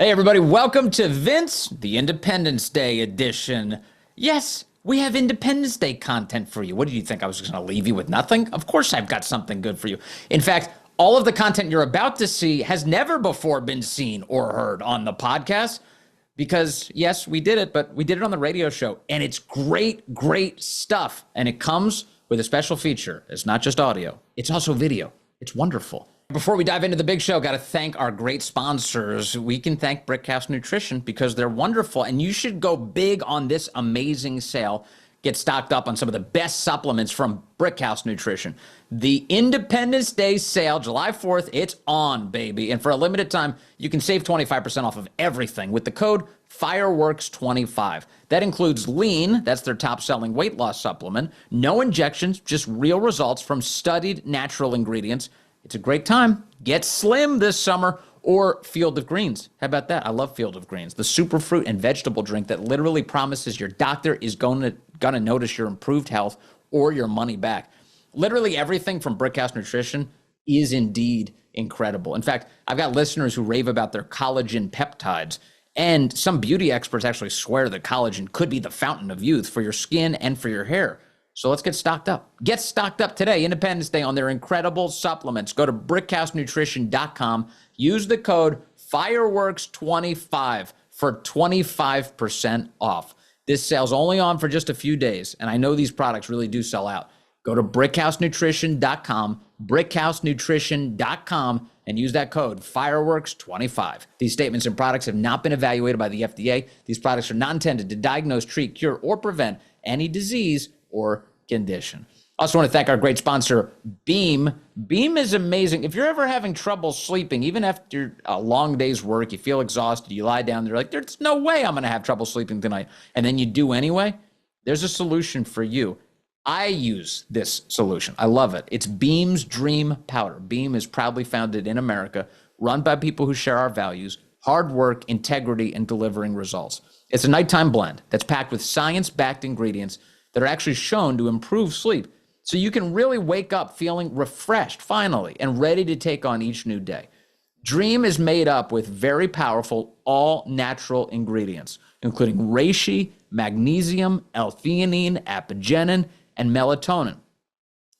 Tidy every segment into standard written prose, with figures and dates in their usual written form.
Hey, everybody, welcome to Vince, the Independence Day edition. Yes, we have Independence Day content for you. What did you think? I was just going to leave you with nothing? Of course, I've got something good for you. In fact, all of the content you're about to see has never before been seen or heard on the podcast because, yes, we did it, but we did it on the radio show, and it's great, great stuff. And it comes with a special feature. It's not just audio, it's also video. It's wonderful. Before we dive into the big show, got to thank our great sponsors. We can thank Brickhouse Nutrition because they're wonderful, and you should go big on this amazing sale. Get stocked up on some of the best supplements from Brickhouse Nutrition. The Independence Day sale, July 4th, it's on, baby. And for a limited time, you can save 25% off of everything with the code FIREWORKS25. That includes Lean, that's their top-selling weight loss supplement, no injections, just real results from studied natural ingredients. It's a great time. Get slim this summer, or Field of Greens. How about that? I love Field of Greens, the superfruit and vegetable drink that literally promises your doctor is going to notice your improved health or your money back. Literally everything from Brickhouse Nutrition is indeed incredible. In fact, I've got listeners who rave about their collagen peptides, and some beauty experts actually swear that collagen could be the fountain of youth for your skin and for your hair. So let's get stocked up. Get stocked up today, Independence Day, on their incredible supplements. Go to brickhousenutrition.com. Use the code FIREWORKS25 for 25% off. This sale's only on for just a few days, and I know these products really do sell out. Go to brickhousenutrition.com, brickhousenutrition.com, and use that code FIREWORKS25. These statements and products have not been evaluated by the FDA. These products are not intended to diagnose, treat, cure, or prevent any disease or condition. Also want to thank our great sponsor, Beam. Beam is amazing. If you're ever having trouble sleeping, even after a long day's work, you feel exhausted, you lie down, you're like, there's no way I'm going to have trouble sleeping tonight. And then you do anyway. There's a solution for you. I use this solution. I love it. It's Beam's Dream Powder. Beam is proudly founded in America, run by people who share our values, hard work, integrity, and delivering results. It's a nighttime blend that's packed with science-backed ingredients that are actually shown to improve sleep. So you can really wake up feeling refreshed finally and ready to take on each new day. Dream is made up with very powerful, all-natural ingredients, including reishi, magnesium, L-theanine, apigenin, and melatonin.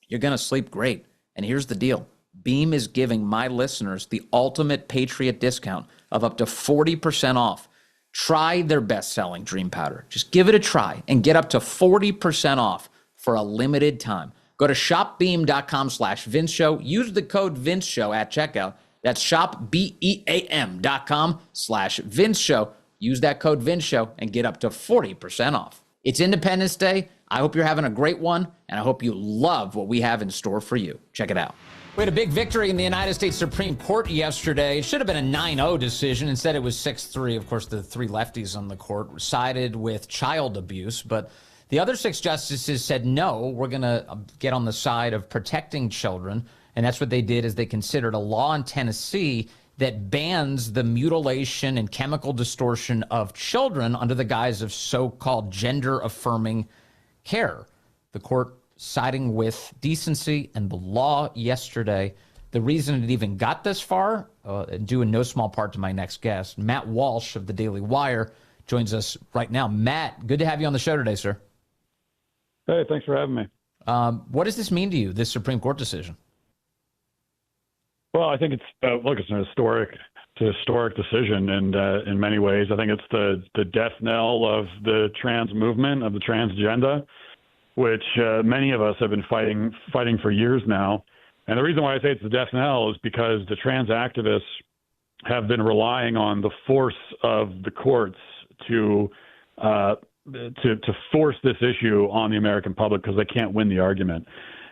You're going to sleep great. And here's the deal. Beam is giving my listeners the ultimate Patriot discount of up to 40% off. Try their best-selling Dream Powder. Just give it a try and get up to 40% off for a limited time. Go to shopbeam.com/Vince Show. Use the code Vince Show at checkout. That's shopbeam.com/Vince Show. Use that code Vince Show and get up to 40% off. It's Independence Day. I hope you're having a great one, and I hope you love what we have in store for you. Check it out. We had a big victory in the United States Supreme Court yesterday. It should have been a 9-0 decision. Instead, it was 6-3. Of course, the three lefties on the court sided with child abuse, but the other 6 justices said, no, we're going to get on the side of protecting children. And that's what they did, is they considered a law in Tennessee that bans the mutilation and chemical distortion of children under the guise of so-called gender-affirming care. The court siding with decency and the law yesterday. The reason it even got this far, due in no small part to my next guest, Matt Walsh of the Daily Wire, joins us right now. Matt, good to have you on the show today, sir. Hey, thanks for having me. What does this mean to you, this Supreme Court decision? Well, I think it's it's an historic decision, and in many ways, I think it's the death knell of the trans movement, of the transgender, which many of us have been fighting for years now. And the reason why I say it's the death knell is because the trans activists have been relying on the force of the courts to force this issue on the American public because they can't win the argument.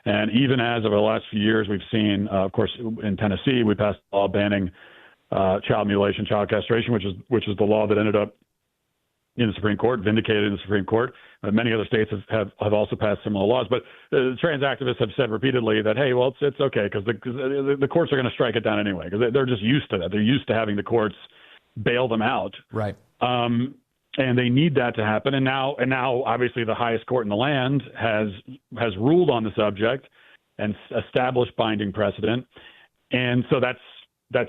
And even as over the last few years, we've seen, of course, in Tennessee, we passed a law banning child mutilation, child castration, which is the law that ended up in the Supreme Court, vindicated in the Supreme Court. Many other states have also passed similar laws. But trans activists have said repeatedly that, hey, well, it's okay because the courts are going to strike it down anyway because they're just used to that. They're used to having the courts bail them out. Right. And they need that to happen. And now, obviously, the highest court in the land has ruled on the subject and established binding precedent. And so that's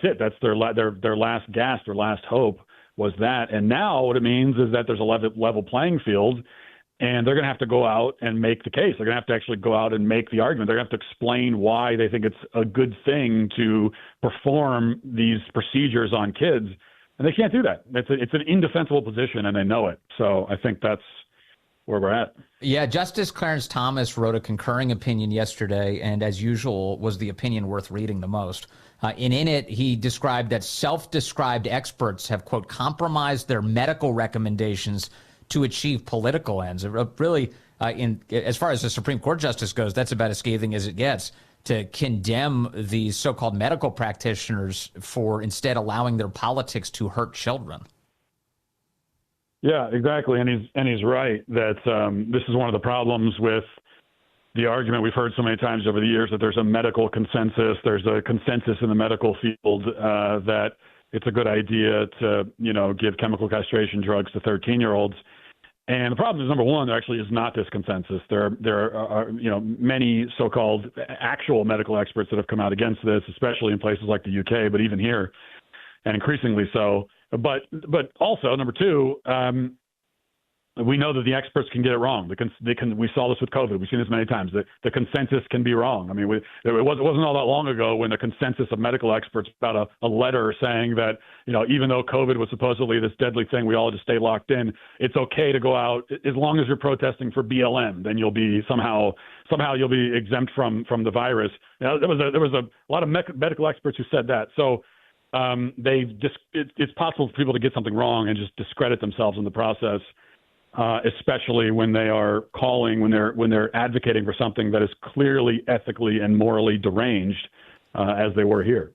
it. That's their last gasp, their last hope was that. And now what it means is that there's a level playing field, and they're going to have to go out and make the case. They're going to have to actually go out and make the argument. They're going to have to explain why they think it's a good thing to perform these procedures on kids. And they can't do that. It's an indefensible position, and they know it. So I think that's where we're at. Yeah, Justice Clarence Thomas wrote a concurring opinion yesterday, and as usual, was the opinion worth reading the most. In it, he described that self-described experts have, quote, compromised their medical recommendations to achieve political ends. Really, as far as the Supreme Court justice goes, that's about as scathing as it gets, to condemn these so-called medical practitioners for instead allowing their politics to hurt children. Yeah, exactly. And he's right that this is one of the problems with the argument we've heard so many times over the years, that there's a medical consensus. There's a consensus in the medical field that it's a good idea to, give chemical castration drugs to 13-year-olds. And the problem is, number one, there actually is not this consensus. There are many so-called actual medical experts that have come out against this, especially in places like the UK, but even here, and increasingly so. But also, number two, we know that the experts can get it wrong. We saw this with COVID. We've seen this many times. The consensus can be wrong. I mean, it wasn't all that long ago when the consensus of medical experts put out a letter saying that, even though COVID was supposedly this deadly thing, we all had to stay locked in. It's okay to go out as long as you're protesting for BLM. Then you'll be somehow you'll be exempt from the virus. There was a lot of medical experts who said that. So it's possible for people to get something wrong and just discredit themselves in the process. Especially when they are when they're advocating for something that is clearly ethically and morally deranged, as they were here.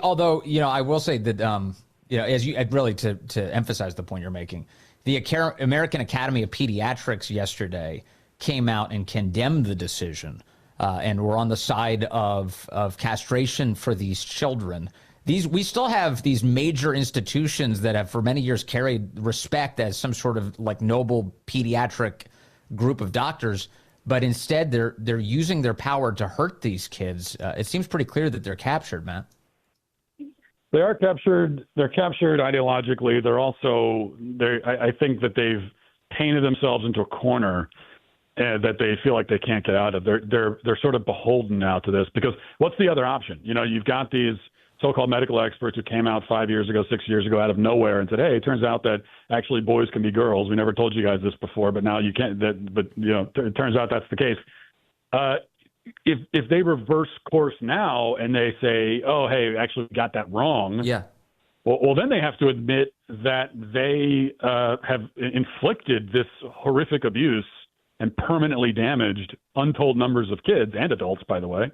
Although, I will say that, as you really to emphasize the point you're making, the American Academy of Pediatrics yesterday came out and condemned the decision, and were on the side of castration for these children. We still have these major institutions that have for many years carried respect as some sort of like noble pediatric group of doctors, but instead they're using their power to hurt these kids. It seems pretty clear that they're captured, man. They are captured. They're captured ideologically. I think that they've painted themselves into a corner that they feel like they can't get out of. They're sort of beholden now to this, because what's the other option? You've got these so-called medical experts who came out 5 years ago, 6 years ago out of nowhere and said, hey, it turns out that actually boys can be girls. We never told you guys this before, but now you can't. It turns out that's the case. If they reverse course now and they say, oh, hey, actually got that wrong. Yeah. Well, then they have to admit that they have inflicted this horrific abuse and permanently damaged untold numbers of kids and adults, by the way.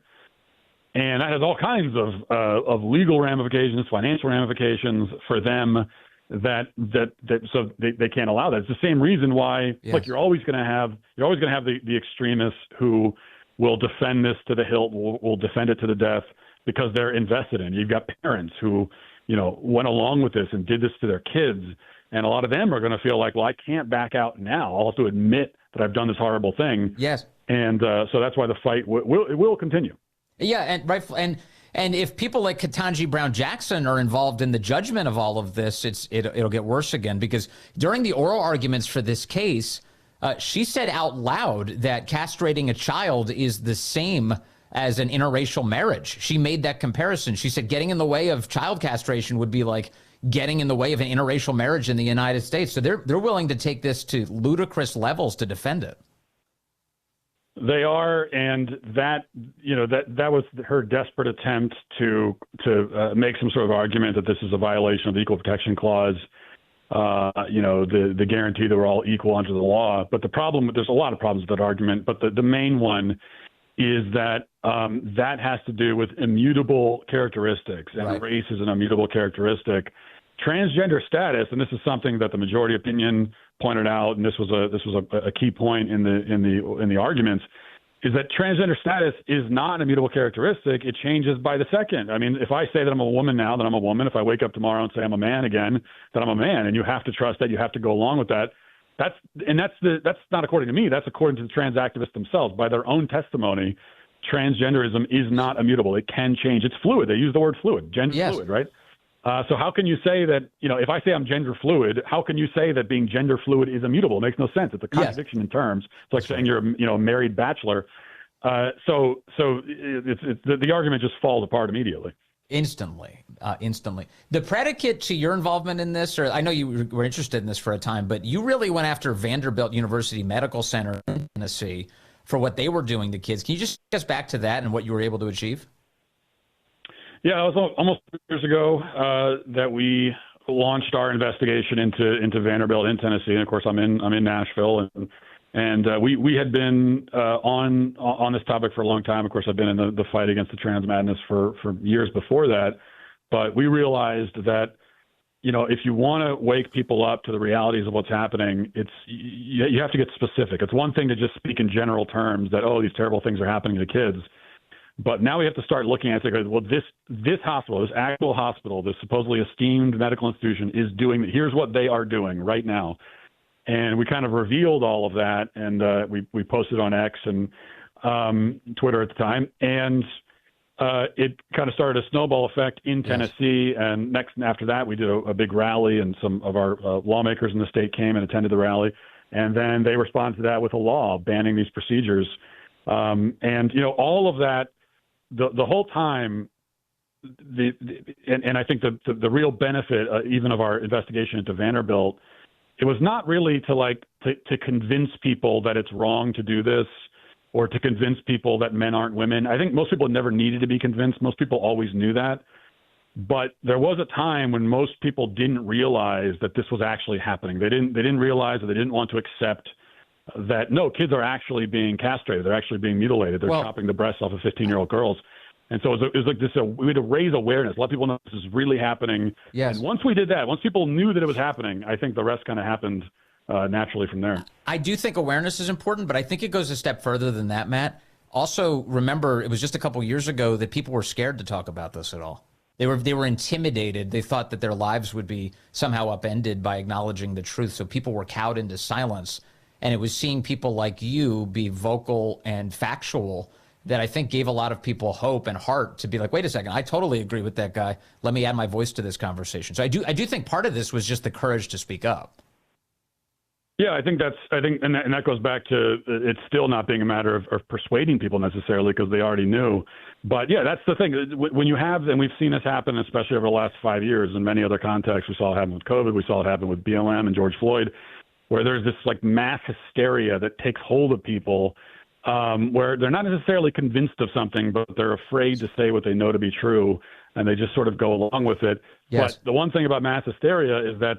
And that has all kinds of legal ramifications, financial ramifications for them that they can't allow that. It's the same reason why, yes. Look, you're always going to have the extremists who will defend this to the hilt, will defend it to the death because they're invested in it. You've got parents who, went along with this and did this to their kids. And a lot of them are going to feel like, well, I can't back out now. I'll have to admit that I've done this horrible thing. Yes. And so that's why the fight will continue. Yeah, and if people like Ketanji Brown Jackson are involved in the judgment of all of this, it'll get worse again, because during the oral arguments for this case, she said out loud that castrating a child is the same as an interracial marriage. She made that comparison. She said getting in the way of child castration would be like getting in the way of an interracial marriage in the United States. So they're willing to take this to ludicrous levels to defend it. They are, and that was her desperate attempt to make some sort of argument that this is a violation of the Equal Protection Clause, the guarantee that we're all equal under the law. But the problem, there's a lot of problems with that argument, but the main one is that that has to do with immutable characteristics, and right. Race is an immutable characteristic. Transgender status, and this is something that the majority opinion pointed out, and this was a key point in the arguments, is that transgender status is not an immutable characteristic. It changes by the second. I mean, if I say that I'm a woman now, then I'm a woman. If I wake up tomorrow and say I'm a man again, then I'm a man. And you have to trust that. You have to go along with that. That's not according to me. That's according to the trans activists themselves. By their own testimony, transgenderism is not immutable. It can change. It's fluid. They use the word fluid. Gender yes. fluid, right? So how can you say that, if I say I'm gender fluid, how can you say that being gender fluid is immutable? It makes no sense. It's a contradiction in terms. It's like saying you're a married bachelor. So the argument just falls apart immediately. Instantly. The predicate to your involvement in this, or I know you were interested in this for a time, but you really went after Vanderbilt University Medical Center in Tennessee for what they were doing to kids. Can you just take us back to that and what you were able to achieve? Yeah, it was almost 2 years ago that we launched our investigation into Vanderbilt in Tennessee. And of course, I'm in Nashville, and we had been on this topic for a long time. Of course, I've been in the fight against the trans madness for years before that. But we realized that, if you want to wake people up to the realities of what's happening, you have to get specific. It's one thing to just speak in general terms that, oh, these terrible things are happening to kids. But now we have to start looking at it. Well, this hospital, this actual hospital, this supposedly esteemed medical institution is doing. Here's what they are doing right now, and we kind of revealed all of that, and we posted on X and Twitter at the time, and it kind of started a snowball effect in Tennessee. And after that, we did a big rally, and some of our lawmakers in the state came and attended the rally, and then they responded to that with a law banning these procedures, and all of that. The whole time, and I think the real benefit even of our investigation into Vanderbilt, it was not really to convince people that it's wrong to do this, or to convince people that men aren't women. I think most people never needed to be convinced. Most people always knew that. But there was a time when most people didn't realize that this was actually happening. They didn't realize that they didn't want to accept that, no, kids are actually being castrated. They're actually being mutilated. They're chopping the breasts off of 15-year-old girls. And so it was like this, we had to raise awareness, let people know this is really happening. Yes. And once we did that, once people knew that it was happening, I think the rest kind of happened naturally from there. I do think awareness is important, but I think it goes a step further than that, Matt. Also, remember, it was just a couple years ago that people were scared to talk about this at all. They were intimidated. They thought that their lives would be somehow upended by acknowledging the truth. So people were cowed into silence. And it was seeing people like you be vocal and factual that I think gave a lot of people hope and heart to be like, wait a second, I totally agree with that guy. Let me add my voice to this conversation. So I do think part of this was just the courage to speak up. Yeah, and that goes back to it's still not being a matter of persuading people necessarily, because they already knew. But yeah, that's the thing. When you have, and we've seen this happen, especially over the last 5 years in many other contexts. We saw it happen with COVID. We saw it happen with BLM and George Floyd, where there's this mass hysteria that takes hold of people, where they're not necessarily convinced of something, but they're afraid to say what they know to be true, and they just sort of go along with it. Yes. But the one thing about mass hysteria is that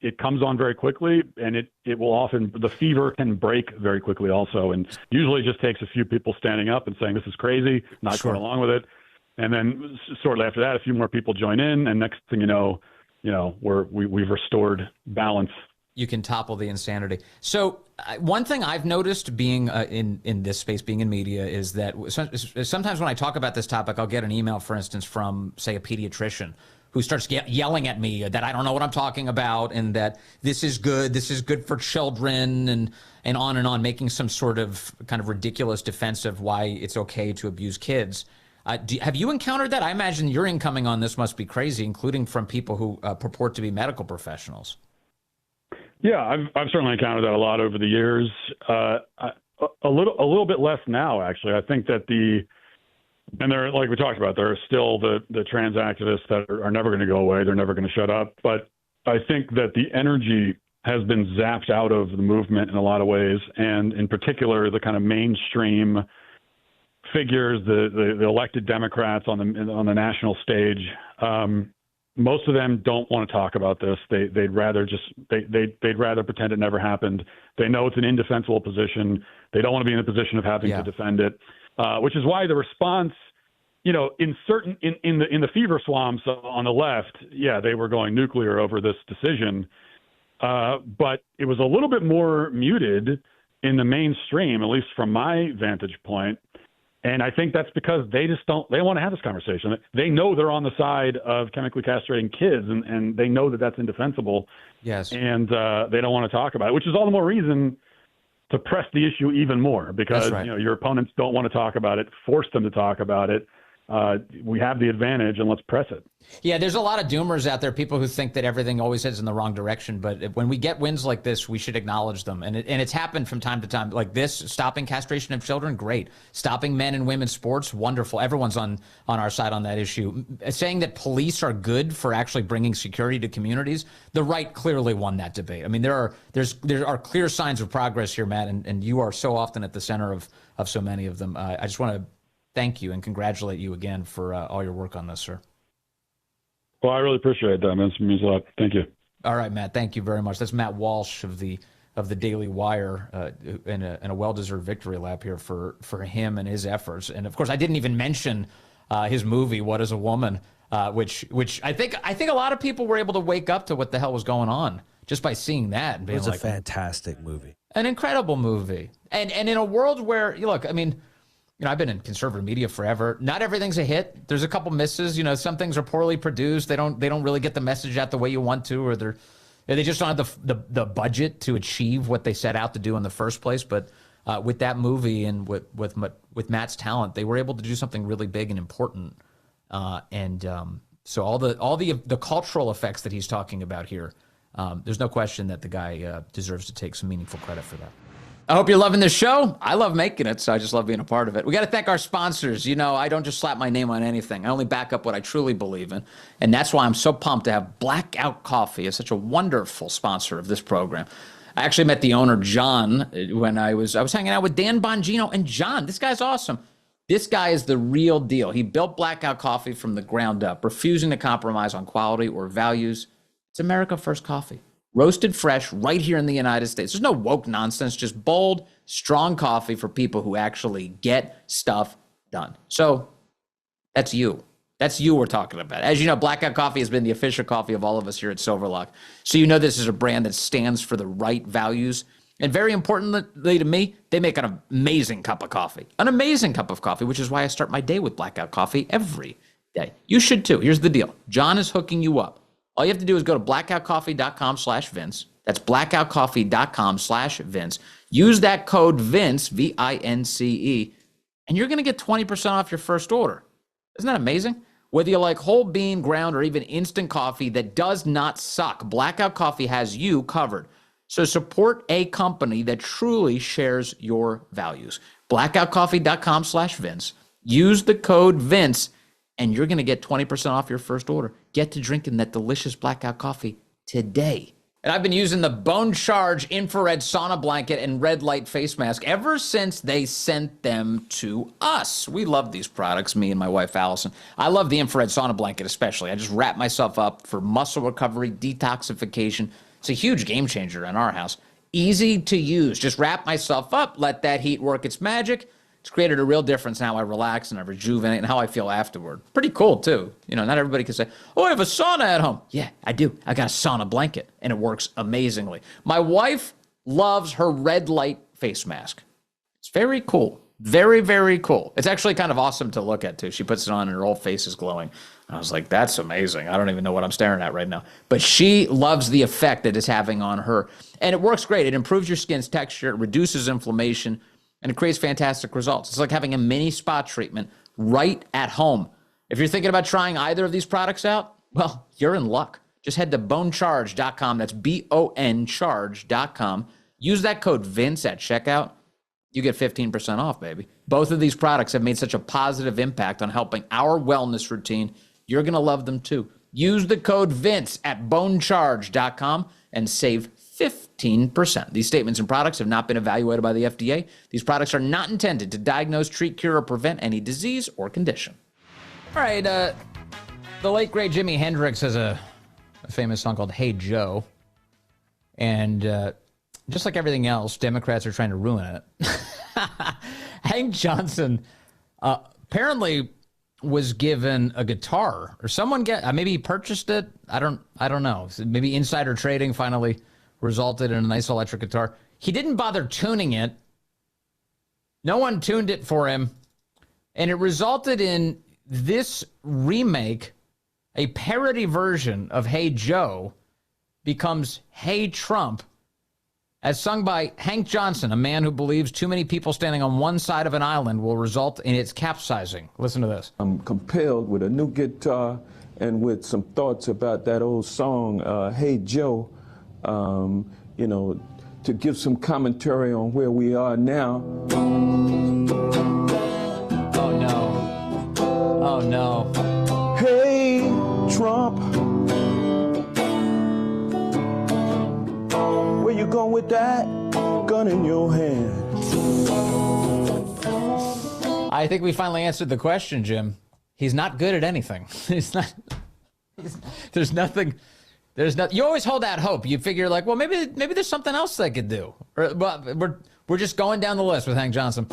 it comes on very quickly, and it will often, the fever can break very quickly also, and usually just takes a few people standing up and saying, this is crazy, not going along with it. And then shortly after that, a few more people join in, and next thing you know, we've restored balance. You can topple the insanity. So one thing I've noticed being in this space, being in media, is that sometimes when I talk about this topic, I'll get an email, for instance, from, say, a pediatrician who starts yelling at me that I don't know what I'm talking about, and that this is good for children, and on, making some sort of kind of ridiculous defense of why it's okay to abuse kids. Have you encountered that? I imagine your incoming on this must be crazy, including from people who purport to be medical professionals. Yeah, I've certainly encountered that a lot over the years. A little bit less now, actually. I think that like we talked about, there are still the trans activists that are never going to go away. They're never going to shut up. But I think that the energy has been zapped out of the movement in a lot of ways, and in particular, the kind of mainstream figures, the elected Democrats on the national stage. Most of them don't want to talk about this. They'd rather pretend it never happened. They know it's an indefensible position. They don't want to be in a position of having to defend it, which is why the response, in the fever swamps on the left, they were going nuclear over this decision, but it was a little bit more muted in the mainstream, at least from my vantage point. And I think that's because they want to have this conversation. They know they're on the side of chemically castrating kids, and they know that that's indefensible. Yes. And they don't want to talk about it, which is all the more reason to press the issue even more, because your opponents don't want to talk about it, force them to talk about it. we have the advantage, and let's press it. Yeah, there's a lot of doomers out there, people who think that everything always heads in the wrong direction. But when we get wins like this, we should acknowledge them. And it's happened from time to time. Like this, stopping castration of children, great. Stopping men and women's sports, wonderful. Everyone's on our side on that issue. Saying that police are good for actually bringing security to communities, the right clearly won that debate. I mean, there are clear signs of progress here, Matt, and you are so often at the center of so many of them. I just want to thank you and congratulate you again for all your work on this, sir. Well, I really appreciate that, man. It means a lot. Thank you. All right, Matt. Thank you very much. That's Matt Walsh of the Daily Wire, in a well-deserved victory lap here for him and his efforts. And of course, I didn't even mention his movie "What Is a Woman," which I think a lot of people were able to wake up to what the hell was going on just by seeing that. And being it was like, a fantastic movie, an incredible movie, and in a world where look, I mean. You know, I've been in conservative media forever. Not everything's a hit. There's a couple misses. You know, some things are poorly produced. They don't really get the message out the way you want to, or they just don't have the budget to achieve what they set out to do in the first place. But with that movie and with Matt's talent, they were able to do something really big and important. So all the cultural effects that he's talking about here, there's no question that the guy deserves to take some meaningful credit for that. I hope you're loving this show. I love making it, so I just love being a part of it. We got to thank our sponsors. You know, I don't just slap my name on anything. I only back up what I truly believe in, and that's why I'm so pumped to have Blackout Coffee as such a wonderful sponsor of this program. I actually met the owner, John, when I was hanging out with Dan Bongino, and John, this guy's awesome. This guy is the real deal. He built Blackout Coffee from the ground up, refusing to compromise on quality or values. It's America First Coffee. Roasted fresh right here in the United States. There's no woke nonsense, just bold, strong coffee for people who actually get stuff done. So that's you. That's you we're talking about. As you know, Blackout Coffee has been the official coffee of all of us here at Silverlock. So you know this is a brand that stands for the right values. And very importantly to me, they make an amazing cup of coffee. An amazing cup of coffee, which is why I start my day with Blackout Coffee every day. You should too. Here's the deal. John is hooking you up. All you have to do is go to blackoutcoffee.com/Vince. That's blackoutcoffee.com/Vince. Use that code Vince, VINCE, and you're going to get 20% off your first order. Isn't that amazing? Whether you like whole bean, ground, or even instant coffee that does not suck, Blackout Coffee has you covered. So support a company that truly shares your values. blackoutcoffee.com/Vince. Use the code Vince, and you're going to get 20% off your first order. Get to drinking that delicious Blackout Coffee today. And I've been using the Bone Charge infrared sauna blanket and red light face mask ever since they sent them to us. We love these products, me and my wife, Allison. I love the infrared sauna blanket especially. I just wrap myself up for muscle recovery, detoxification. It's a huge game changer in our house. Easy to use. Just wrap myself up, let that heat work its magic. It's created a real difference in how I relax and I rejuvenate and how I feel afterward. Pretty cool, too. You know, not everybody can say, oh, I have a sauna at home. Yeah, I do. I got a sauna blanket, and it works amazingly. My wife loves her red light face mask. It's very cool. Very, very cool. It's actually kind of awesome to look at, too. She puts it on and her whole face is glowing. I was like, that's amazing. I don't even know what I'm staring at right now. But she loves the effect that it's having on her. And it works great. It improves your skin's texture. It reduces inflammation. And it creates fantastic results. It's like having a mini spa treatment right at home. If you're thinking about trying either of these products out, well, you're in luck. Just head to bonecharge.com. That's BONcharge.com. Use that code Vince at checkout. You get 15% off, baby. Both of these products have made such a positive impact on helping our wellness routine. You're going to love them too. Use the code Vince at bonecharge.com and save 15%. These statements and products have not been evaluated by the FDA. These products are not intended to diagnose, treat, cure, or prevent any disease or condition. All right, the late, great Jimi Hendrix has a famous song called Hey Joe. And just like everything else, Democrats are trying to ruin it. Hank Johnson apparently was given a guitar, or someone maybe he purchased it. I don't know. Maybe insider trading finally resulted in a nice electric guitar. He didn't bother tuning it. No one tuned it for him. And it resulted in this remake, a parody version of Hey Joe becomes Hey Trump. as sung by Hank Johnson, a man who believes too many people standing on one side of an island will result in its capsizing. Listen to this. I'm compelled with a new guitar and with some thoughts about that old song, Hey Joe, you know, to give some commentary on where we are now. Oh, no. Oh, no. Hey, Trump, where you going with that gun in your hand? I think we finally answered the question, Jim. He's not good at anything. There's nothing. You always hold out hope. You figure like, well, maybe there's something else they could do. But we're just going down the list with Hank Johnson.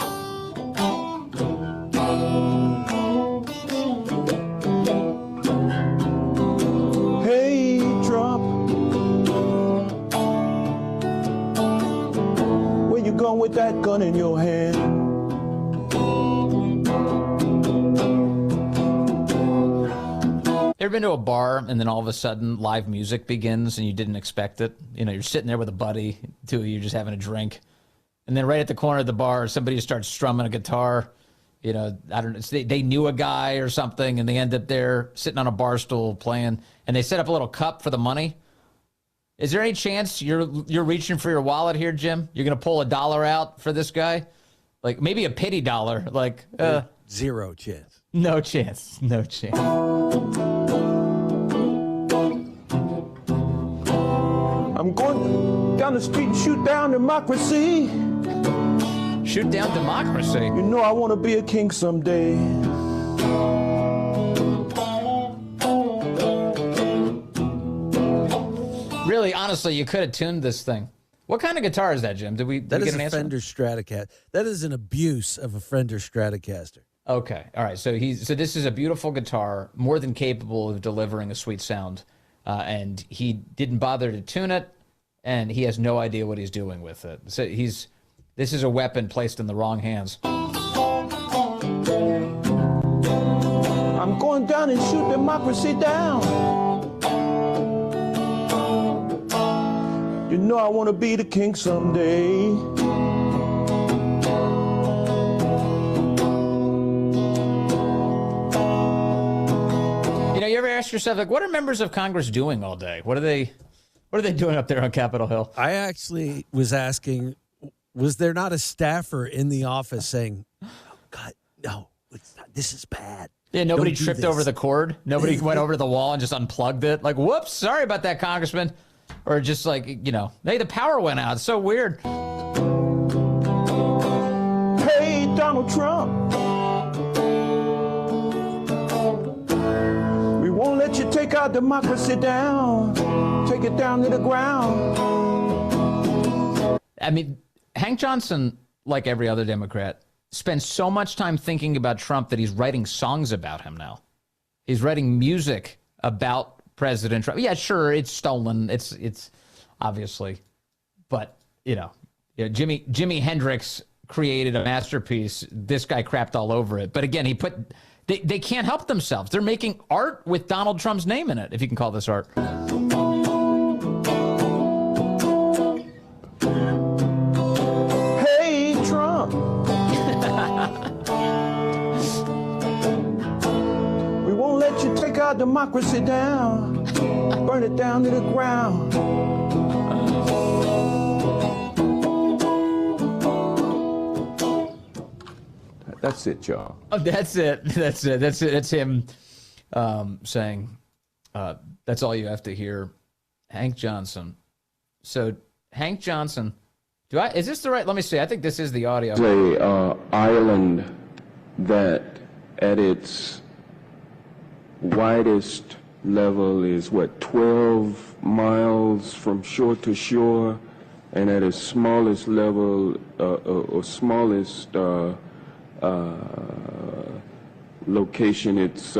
Hey, Trump, where you going with that gun in your hand? Ever been to a bar and then all of a sudden live music begins and you didn't expect it? You know, you're sitting there with a buddy, two of you just having a drink, and then right at the corner of the bar, somebody just starts strumming a guitar. You know, I don't know, they knew a guy or something, and they end up there sitting on a bar stool playing, and they set up a little cup for the money. Is there any chance you're reaching for your wallet here, Jim? You're gonna pull $1 out for this guy, like maybe a pity dollar, like zero chance. No chance, no chance. I'm going down the street and shoot down democracy. Shoot down democracy? You know I want to be a king someday. Really, honestly, you could have tuned this thing. What kind of guitar is that, Jim? Did we That get is an a answer? Fender Stratocaster. That is an abuse of a Fender Stratocaster. Okay, all right. So this is a beautiful guitar, more than capable of delivering a sweet sound, and he didn't bother to tune it, and he has no idea what he's doing with it. So this is a weapon placed in the wrong hands. I'm going down and shoot democracy down. You know I want to be the king someday. You know, you ever ask yourself, like, what are members of Congress doing all day? What are they doing up there on Capitol Hill? I actually was asking, was there not a staffer in the office saying, oh, God, no, this is bad. Yeah, nobody Don't do tripped this. over the cord. Nobody went over to the wall and just unplugged it. Like, whoops, sorry about that, Congressman. Or just like, you know, hey, the power went out. It's so weird. Hey, Donald Trump, we won't let you take our democracy down. Take it down to the ground. I mean, Hank Johnson, like every other Democrat, spends so much time thinking about Trump that he's writing songs about him now. He's writing music about President Trump. Yeah, sure, it's stolen. It's obviously, but you know, Jimi Hendrix created a masterpiece. This guy crapped all over it. But again, they can't help themselves. They're making art with Donald Trump's name in it, if you can call this art. Hey, Trump, we won't let you take our democracy down. Burn it down to the ground. That's it, y'all. Oh, that's it. That's it. That's it. That's him saying, that's all you have to hear. Hank Johnson. So Hank Johnson, is this the right? Let me see. I think this is the audio. A island that at its widest level is 12 miles from shore to shore, and at its smallest level or smallest location, it's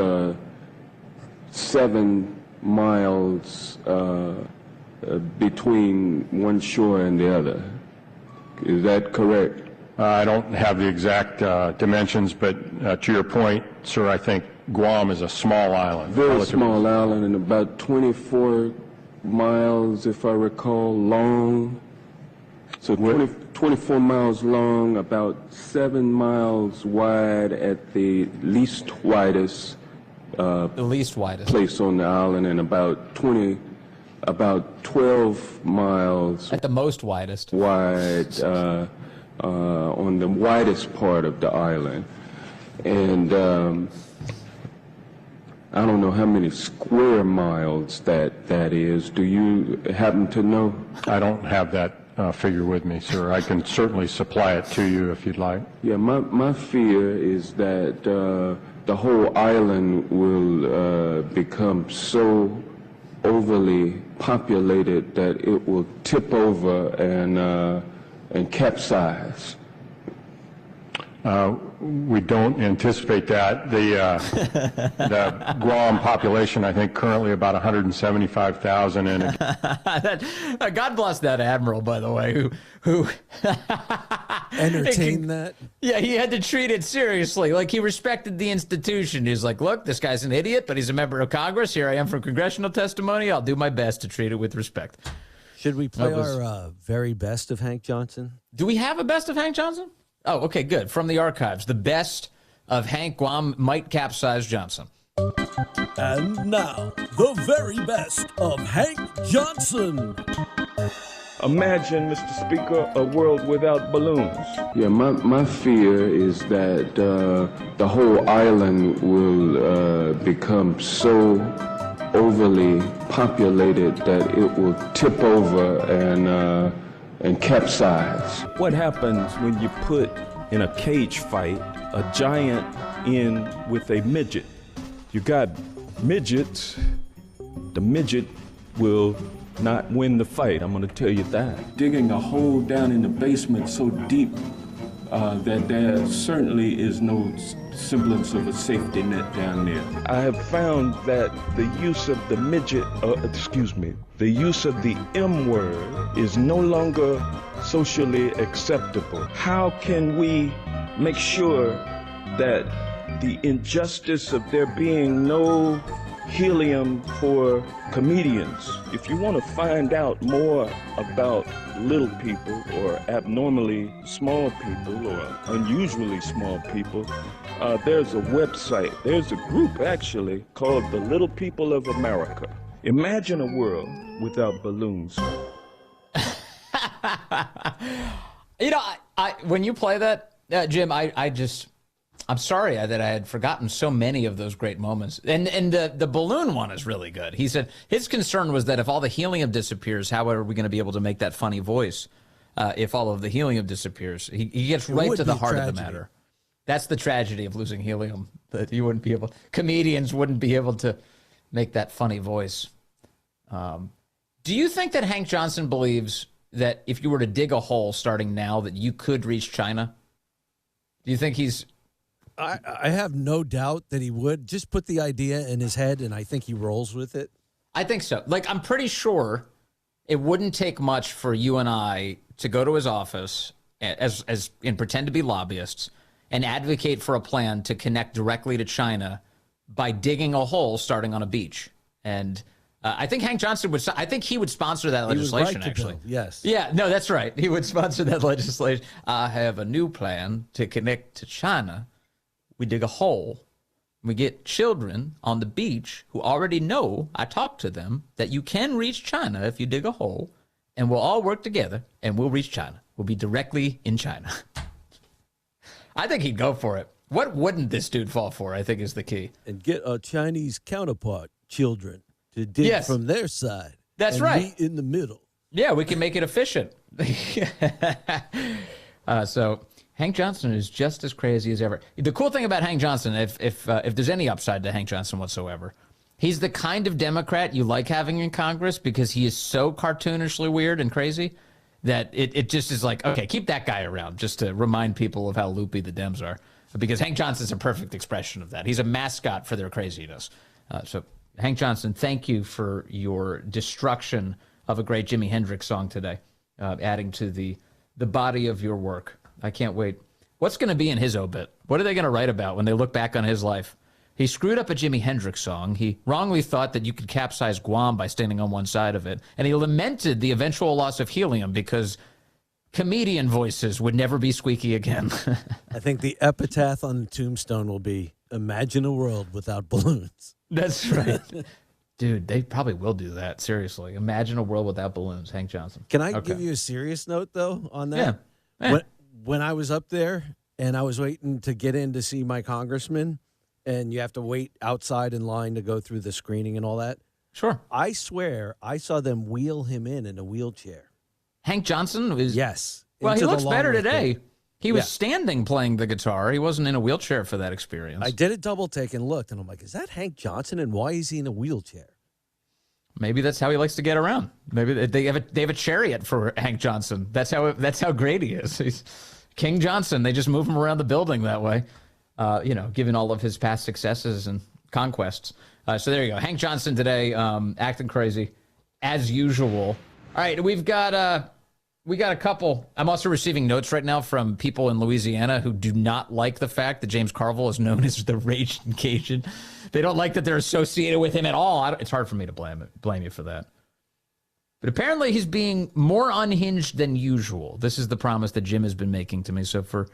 7 miles between one shore and the other. Is that correct? I don't have the exact dimensions, but to your point, sir, I think Guam is a small island. Very small island, and about 24 miles, if I recall, long. So 24 miles long, about 7 miles wide at the least widest The least widest. place on the island, and about 12 miles At the most widest. wide on the widest part of the island. And I don't know how many square miles that is. Do you happen to know? I don't have that figure with me, sir. I can certainly supply it to you if you'd like. Yeah, my fear is that the whole island will become so overly populated that it will tip over and capsize. We don't anticipate that. The Guam population, I think, currently about 175,000, and God bless that admiral, by the way, who Entertain that. Yeah, he had to treat it seriously. Like, he respected the institution. He's like, look, this guy's an idiot, but he's a member of Congress. Here I am for congressional testimony. I'll do my best to treat it with respect. Should we play That was- our very best of Hank Johnson? Do we have a best of Hank Johnson? Oh, okay, good. From the archives, the best of Hank Guam Might Capsize Johnson. And now, the very best of Hank Johnson. Imagine, Mr. Speaker, a world without balloons. Yeah, my fear is that the whole island will become so overly populated that it will tip over and capsize. What happens when you put in a cage fight a giant in with a midget? You got midgets. The midget will not win the fight, I'm gonna tell you that. Digging a hole down in the basement so deep that there certainly is no semblance of a safety net down there. I have found that the use of the midget, the use of the M word is no longer socially acceptable. How can we make sure that the injustice of there being no helium for comedians? If you want to find out more about little people or abnormally small people or unusually small people, there's a website, there's a group actually called the Little People of America. Imagine a world without balloons. You know, I when you play that, Jim, I'm sorry that I had forgotten so many of those great moments. And the balloon one is really good. He said his concern was that if all the helium disappears, how are we going to be able to make that funny voice if all of the helium disappears? He gets right to the heart of the matter. That's the tragedy of losing helium, that you wouldn't be able, comedians wouldn't be able to make that funny voice. Do you think that Hank Johnson believes that if you were to dig a hole starting now, that you could reach China? Do you think he's... I have no doubt that he would. Just put the idea in his head, and I think he rolls with it. I think so. Like, I'm pretty sure it wouldn't take much for you and I to go to his office as and pretend to be lobbyists and advocate for a plan to connect directly to China by digging a hole starting on a beach. And I think Hank Johnson would. I think he would sponsor that legislation. Actually, yes. Yeah. No, that's right. He would sponsor that legislation. I have a new plan to connect to China. We dig a hole. We get children on the beach who already know, I talked to them, that you can reach China if you dig a hole, and we'll all work together, and we'll reach China. We'll be directly in China. I think he'd go for it. What wouldn't this dude fall for, I think, is the key. And get a Chinese counterpart, children, to dig from their side. That's and right. meet in the middle. Yeah, we can make it efficient. So Hank Johnson is just as crazy as ever. The cool thing about Hank Johnson, if there's any upside to Hank Johnson whatsoever, he's the kind of Democrat you like having in Congress because he is so cartoonishly weird and crazy that it just is like, okay, keep that guy around just to remind people of how loopy the Dems are. Because Hank Johnson's a perfect expression of that. He's a mascot for their craziness. So Hank Johnson, thank you for your destruction of a great Jimi Hendrix song today, adding to the body of your work. I can't wait. What's going to be in his obit? What are they going to write about when they look back on his life? He screwed up a Jimi Hendrix song. He wrongly thought that you could capsize Guam by standing on one side of it. And he lamented the eventual loss of helium because comedian voices would never be squeaky again. I think the epitaph on the tombstone will be, imagine a world without balloons. That's right. Dude, they probably will do that. Seriously. Imagine a world without balloons. Hank Johnson. Can I give you a serious note, though, on that? Yeah. When I was up there and I was waiting to get in to see my congressman, and you have to wait outside in line to go through the screening and all that. Sure. I swear I saw them wheel him in a wheelchair. Hank Johnson was. Yes. Well, he into the looks better Longworth today. Gate. He was Yeah. standing playing the guitar. He wasn't in a wheelchair for that experience. I did a double take and looked, and I'm like, is that Hank Johnson, and why is he in a wheelchair? Maybe that's how he likes to get around. Maybe they have a chariot for Hank Johnson. That's how great he is. He's King Johnson. They just move him around the building that way. Given all of his past successes and conquests. So there you go. Hank Johnson today, acting crazy as usual. All right, we got a couple. I'm also receiving notes right now from people in Louisiana who do not like the fact that James Carville is known as the Raging Cajun. They don't like that they're associated with him at all. It's hard for me to blame you for that. But apparently he's being more unhinged than usual. This is the promise that Jim has been making to me. So for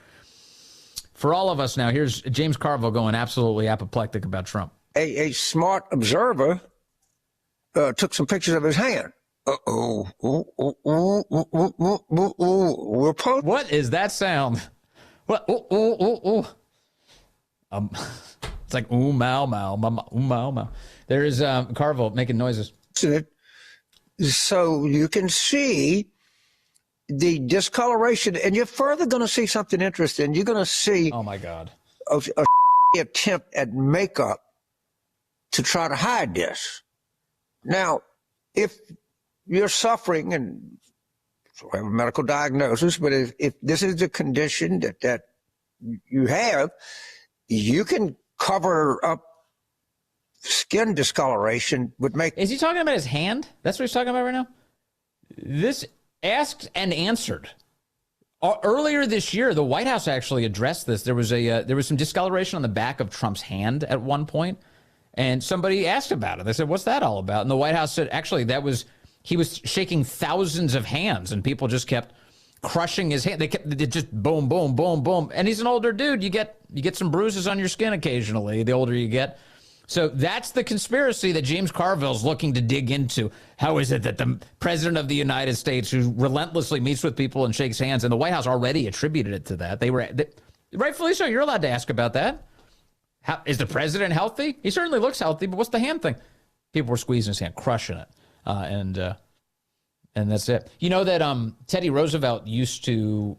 all of us now, here's James Carville going absolutely apoplectic about Trump. A smart observer took some pictures of his hand. We're What is that sound? What? It's like ooh, mow, mow, mow, ooh, mow, mow. There is Carville making noises. So you can see the discoloration, and you're further going to see something interesting. You're going to see Oh, my God. a attempt at makeup to try to hide this. Now, if you're suffering and have a medical diagnosis, but if this is the condition that you have, you can cover up skin discoloration would make. Is he talking about his hand? That's what he's talking about right now? This asked and answered. Earlier this year, the White House actually addressed this. There was some discoloration on the back of Trump's hand at one point, and somebody asked about it. They said, "What's that all about?" And the White House said, "Actually, he was shaking thousands of hands, and people just kept crushing his hand. They just boom, boom, boom, boom." And he's an older dude. You get some bruises on your skin occasionally. The older you get. So that's the conspiracy that James Carville's looking to dig into. How is it that the president of the United States, who relentlessly meets with people and shakes hands, and the White House already attributed it to that. Rightfully so. You're allowed to ask about that. Is the president healthy? He certainly looks healthy, but what's the hand thing? People were squeezing his hand, crushing it. And that's it. You know that Teddy Roosevelt used to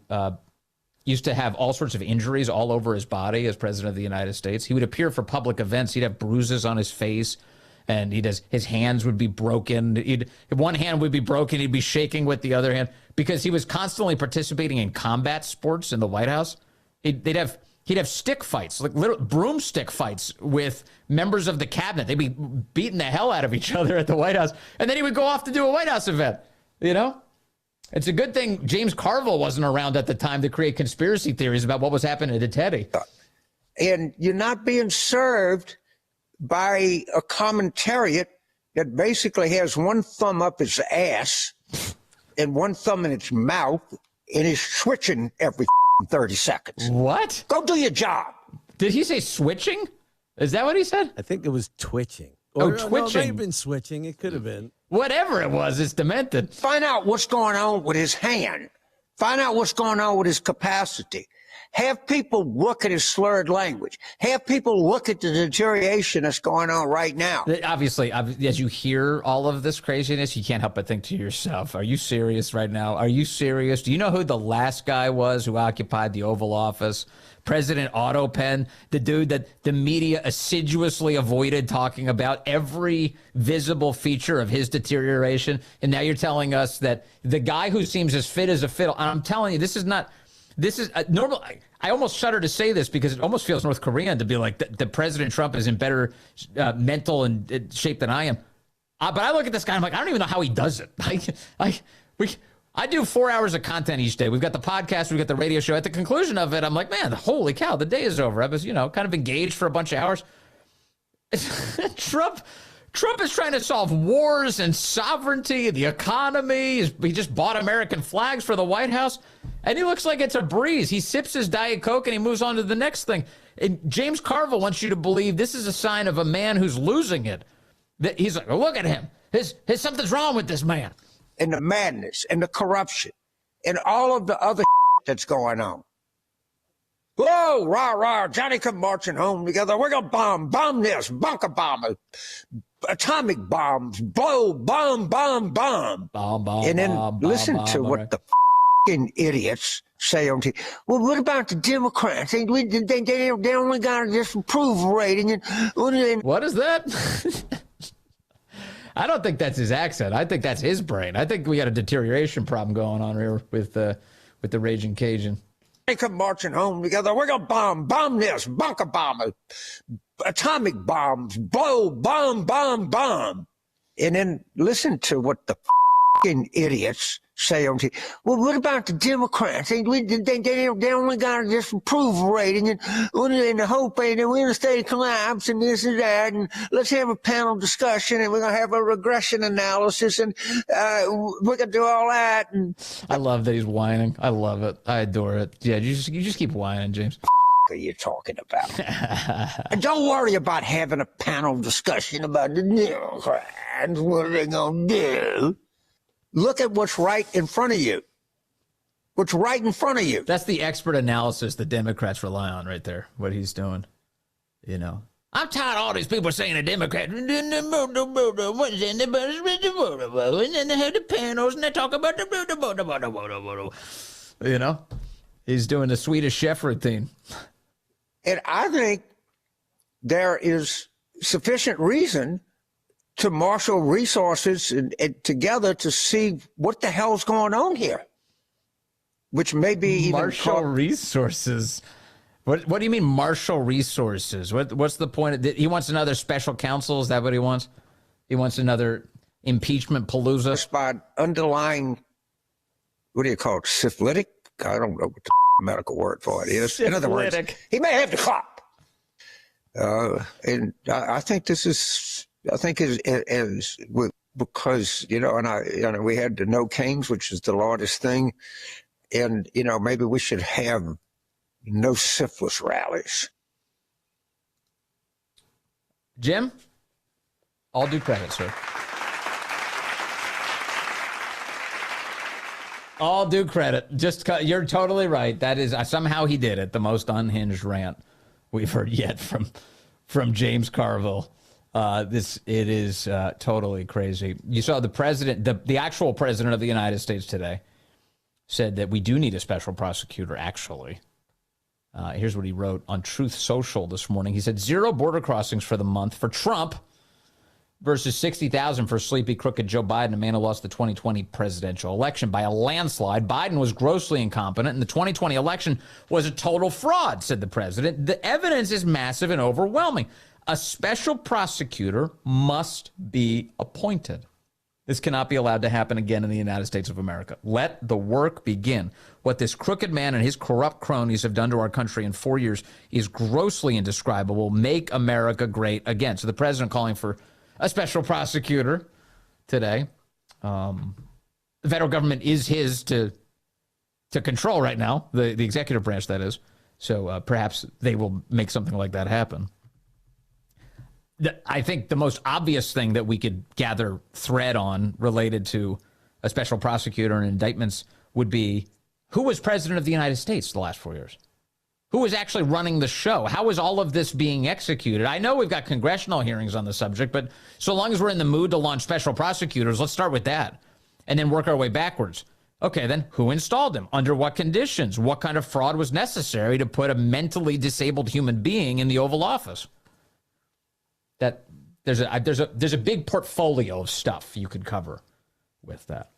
have all sorts of injuries all over his body as president of the United States. He would appear for public events. He'd have bruises on his face, and his hands would be broken. One hand would be broken. He'd be shaking with the other hand because he was constantly participating in combat sports in the White House. He'd have stick fights, like little broomstick fights with members of the cabinet. They'd be beating the hell out of each other at the White House, and then he would go off to do a White House event. You know? It's a good thing James Carville wasn't around at the time to create conspiracy theories about what was happening to Teddy. And you're not being served by a commentariat that basically has one thumb up its ass and one thumb in its mouth and is switching every 30 seconds. What? Go do your job. Did he say switching? Is that what he said? I think it was twitching. Oh, No, it twitching. may have been switching. It could have been. Whatever it was, it's demented. Find out what's going on with his hand. Find out what's going on with his capacity. Have people look at his slurred language. Have people look at the deterioration that's going on right now. Obviously, as you hear all of this craziness, you can't help but think to yourself, are you serious right now? Are you serious? Do you know who the last guy was who occupied the Oval Office? President Otto Penn, the dude that the media assiduously avoided talking about every visible feature of his deterioration. And now you're telling us that the guy who seems as fit as a fiddle, and I'm telling you, this is normal. I almost shudder to say this because it almost feels North Korean to be like the President Trump is in better mental and shape than I am. But I look at this guy, I'm like, I don't even know how he does it. I do 4 hours of content each day. We've got the podcast, we've got the radio show. At the conclusion of it, I'm like, man, holy cow, the day is over. I was, kind of engaged for a bunch of hours. Trump Trump is trying to solve wars and sovereignty, the economy. He just bought American flags for the White House, and he looks like it's a breeze. He sips his Diet Coke and he moves on to the next thing. And James Carville wants you to believe this is a sign of a man who's losing it. That he's like, oh, look at him. Something's wrong with this man. And the madness and the corruption and all of the other that's going on. Whoa, rah, rah, Johnny come marching home together. We're going to bomb this, bunker bomber, atomic bombs, blow, bomb. And then listen to what the fucking idiots say on TV. Well, what about the Democrats? They only got a disapproval rating. And what is that? I don't think that's his accent. I think that's his brain. I think we got a deterioration problem going on here with the Raging Cajun. They come marching home together. We're going to bomb this, bunker bomber, atomic bombs, blow, bomb. And then listen to what the fucking idiots say on TV. Well, what about the Democrats? They only got a disapproval rating, and the hope ain't that we're going to stay collapse and this and that, and let's have a panel discussion, and we're going to have a regression analysis, and we're going to do all that. And I love that he's whining. I love it. I adore it. Yeah, you just keep whining, James. Are you talking about? And don't worry about having a panel discussion about the Democrats. What are they going to do? Look at what's right in front of you. What's right in front of you. That's the expert analysis the Democrats rely on right there, what he's doing. You know. I'm tired of all these people saying the Democrats. And then they have the panels and they talk about the. You know. He's doing the Swedish chef routine. And I think there is sufficient reason to marshal resources and together to see what the hell's going on here, which may be even marshal resources. What do you mean marshal resources? What's the point? He wants another special counsel. Is that what he wants? He wants another impeachment palooza. By underlying, what do you call it? Syphilitic? I don't know what the medical word for it is. Syphilitic. In other words, he may have the clot. And I think this is. I think is because, and we had the No Kings, which is the largest thing. And, maybe we should have no syphilis rallies. Jim, all due credit, sir. All due credit. You're totally right. That is, somehow he did it. The most unhinged rant we've heard yet from James Carville. It is totally crazy. You saw the president, the actual president of the United States today said that we do need a special prosecutor, actually. Here's what he wrote on Truth Social this morning. He said, 0 border crossings for the month for Trump versus 60,000 for sleepy, crooked Joe Biden, a man who lost the 2020 presidential election by a landslide. Biden was grossly incompetent, and the 2020 election was a total fraud, said the president. The evidence is massive and overwhelming. A special prosecutor must be appointed. This cannot be allowed to happen again in the United States of America. Let the work begin. What this crooked man and his corrupt cronies have done to our country in 4 years is grossly indescribable. Make America great again. So the president calling for a special prosecutor today. The federal government is his to control right now, the executive branch, that is. So perhaps they will make something like that happen. I think the most obvious thing that we could gather thread on related to a special prosecutor and indictments would be, who was president of the United States the last 4 years? Who was actually running the show? How is all of this being executed? I know we've got congressional hearings on the subject, but so long as we're in the mood to launch special prosecutors, let's start with that and then work our way backwards. Okay, then who installed him? Under what conditions? What kind of fraud was necessary to put a mentally disabled human being in the Oval Office? That there's a big portfolio of stuff you could cover with that.